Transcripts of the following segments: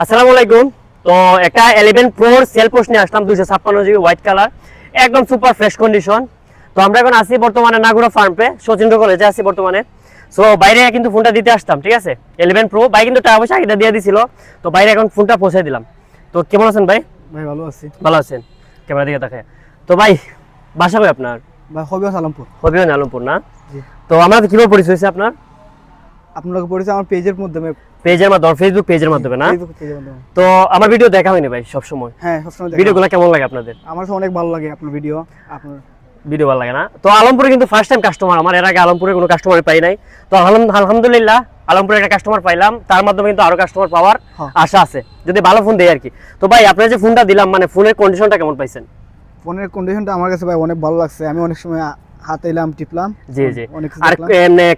আসসালামু আলাইকুম। তো একটা 11 Pro সেল পোস্ট নিয়ে আসলাম 256 জিবি হোয়াইট কালার, একদম সুপার ফ্রেশ কন্ডিশন। তো আমরা এখন আছি বর্তমানে নাগুরা ফার্মে, সচিন্দ্র কলেজে আছি বর্তমানে। সো বাইরে কিন্তু ফোনটা দিতে আসতাম, ঠিক আছে? 11 Pro ভাই কিন্তু টাকা পয়সা আগে দিয়ে দিছিল, তো বাইরে এখন ফোনটা পৌঁছে দিলাম। তো কেমন আছেন ভাই? ভাই ভালো আছি। ভালো আছেন? ক্যামেরা দিকে তাকায়। তো ভাই বাসা ভাই আপনার? ভাই হবিগঞ্জ আলমপুর। হবিগঞ্জ আলমপুর না? জি। তো আমরা কিভাবে পরিচয় হয়েছে আপনার? আপনাকে পড়েছে আমার পেজের মাধ্যমে। পেজের মাধ্যমে, ফেসবুক পেজের মাধ্যমে না? ফেসবুক পেজের মাধ্যমে। তো আমার ভিডিও দেখা হয়নি ভাই সব সময়। হ্যাঁ, সবসময় দেখি। ভিডিওগুলো কেমন লাগে আপনাদের? আমার কাছে অনেক ভালো লাগে আপনার ভিডিও। আপনার ভিডিও ভালো লাগে না? তো আলমপুরে কিন্তু ফার্স্ট টাইম কাস্টমার আমার, এর আগে আলমপুরে কোনো কাস্টমার পাই নাই। তো আলহামদুলিল্লাহ আলমপুরে একটা কাস্টমার পাইলাম, তার মাধ্যমে কিন্তু আরো কাস্টমার পাওয়ার আশা আছে যদি ভালো ফোন দেয় আর কি। তো ভাই আপনার যে ফোনটা দিলাম, মানে ফোনের কন্ডিশনটা কেমন পাইছেন? ফোনের কন্ডিশনটা আমার কাছে ভাই অনেক ভালো লাগছে। আমি অনেক সময় হাতে এলাম, টিপলাম। জি জি। অনেক আর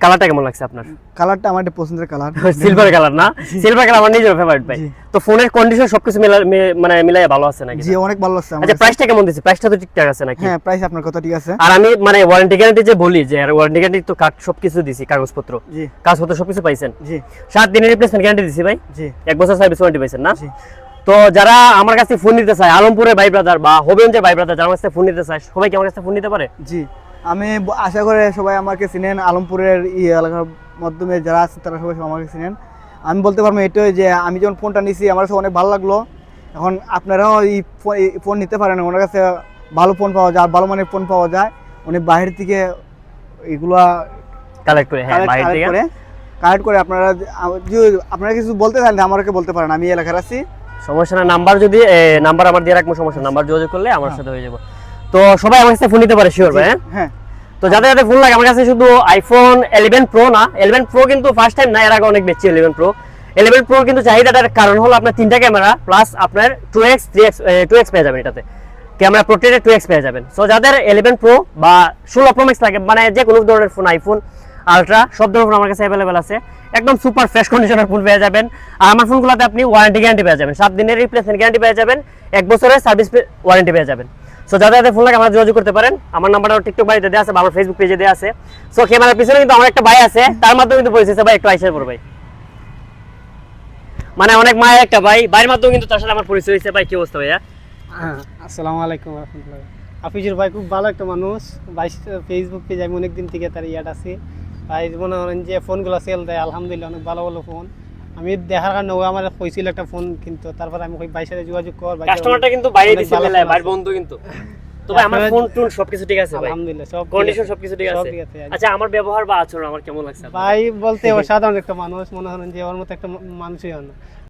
কালারটা কেমন লাগছে আপনার? কালারটা আমার একটা পছন্দের কালার। সিলভার কালার না? সিলভার কালার আমার নিজের ফেভারিট ভাই। তো ফোনের কন্ডিশন সবকিছু মানে মিলাই ভালো আছে নাকি? জি, অনেক ভালো লাগছে আমার। আচ্ছা, প্রাইসটা কেমন দিছে? প্রাইসটা তো ঠিকঠাক আছে নাকি? হ্যাঁ, প্রাইস আপনার কথা ঠিক আছে। আর আমি মানে ওয়ারেন্টি গ্যারান্টি যে বলি, যে ওয়ারেন্টি গ্যারান্টি তো সবকিছু দিছি, কাগজপত্র জি, কাগজপত্র সবকিছু পাইছেন? জি, 7 দিনের রিপ্লেসমেন্ট গ্যারান্টি দিছি ভাই। জি, 1 বছর সার্ভিস ওয়ারেন্টি পাইছেন না? জি। তো যারা আমার কাছে ফোন নিতে চায়, আলমপুরের ভাই ব্রাদার বা হবিগঞ্জের ভাই ব্রাদার যারা আমার কাছে ফোন নিতে চায়, সবাই কি আমার কাছে ফোন নিতে পারে? জি, আমি আশা করি সবাই আমাকে চিনেন। আলমপুরের এলাকার মাধ্যমে যারা আছে তারা সবাই আমাকে চিনেন। আমি বলতে পারবো এটাই যে আমি যখন ফোনটা নিছি আমার কাছে অনেক ভালো লাগলো। এখন আপনারাও এই ফোন নিতে পারেন, ওনার কাছে ভালো ফোন পাওয়া যায়, ভালো মানের ফোন পাওয়া যায়। উনি বাইরে থেকে এগুলা কালেক্ট করে, হ্যাঁ বাইরে থেকে কালেক্ট করে। আপনারা কিছু বলতে চান আমাকে বলতে পারেন, আমি এই এলাকার আছি। সমস্যা না, নাম্বার যদি নাম্বার আমার দিয়ে রাখবো, সমস্যা নাম্বার যোগাযোগ করলে আমার সাথে হয়ে যাবে। তো সবাই আমার কাছে ফোন নিতে পারে, শিওর ভাই? হ্যাঁ। তো যাদের যাদের ফোন লাগে আমার কাছে শুধু আইফোন 11 Pro না, 11 Pro কিন্তু ফার্স্ট টাইম না, এর আগে অনেক বেশি 11 Pro। 11 Pro কিন্তু চাহিদাটার কারণ হলো আপনার 3টা ক্যামেরা প্লাস আপনার 2x 3x 2x পেয়ে যাবেন, এটাতে ক্যামেরা প্রোটেক্টেড 2x পেয়ে যাবেন। সো যাদের 11 Pro বা 16 Pro Max লাগে, মানে যে কোনো ধরনের ফোন, আইফোন আলট্রা সব ধরনের ফোন আমার কাছে অ্যাভেলেবেল আছে। একদম সুপার ফ্রেশ কন্ডিশনের ফোন পেয়ে যাবেন। আর আমার ফোনগুলোতে আপনি ওয়ারেন্টি গ্যারান্টি পেয়ে যাবেন, 7 দিনের রিপ্লেসমেন্ট গ্যারান্টি পেয়ে যাবেন, 1 বছরের সার্ভিস ওয়ারেন্টি পেয়ে যাবেন। সো যাদের যাদের ফোন লাগে আমরা যোগাযোগ করতে পারেন। আমার নাম্বারটা টিকটক বাড়িতে দেওয়া আছে বা আমার ফেসবুক পেজে দেওয়া আছে। সো ক্যামেরার পিছনে কিন্তু আমার একটা ভাই আছে, তার মাধ্যমে কিন্তু পরিচয় ভাই, একটু আইসার পর ভাই, মানে অনেক মায়ের একটা ভাই, ভাইয়ের মাধ্যমে কিন্তু তার সাথে আমার পরিচয় হয়েছে। ভাই কি অবস্থা ভাইয়া? আসসালামু আলাইকুম রাহমাতুল্লাহ। হাফিজুর ভাই খুব ভালো একটা মানুষ ভাই, ফেসবুক পেজে আমি অনেকদিন থেকে তার ইয়াদ আছে ভাই। মনে করেন যে ফোনগুলো সেল দেয় আলহামদুলিল্লাহ, অনেক ভালো ভালো ফোন। আমি দেখার কারণে ও আমার কইছিল একটা ফোন কিন্তু, তারপর আমি ওই ভাইয়ের সাথে যোগাযোগ কর। কাস্টমারটা কিন্তু বাইরে দিছে মেলায়, ভাইয়ের বন্ধু কিন্তু। তো ভাই আমার ফোন টুন সবকিছু ঠিক আছে ভাই? আলহামদুলিল্লাহ, সব কন্ডিশন সবকিছু ঠিক আছে। আচ্ছা, আমার ব্যবহার বা আচরণ আমার কেমন লাগছে ভাই? বলতে ও সাধারণ একটা মানুষ, মনে করেন যে ওর মতো একটা মানুষই হয় না।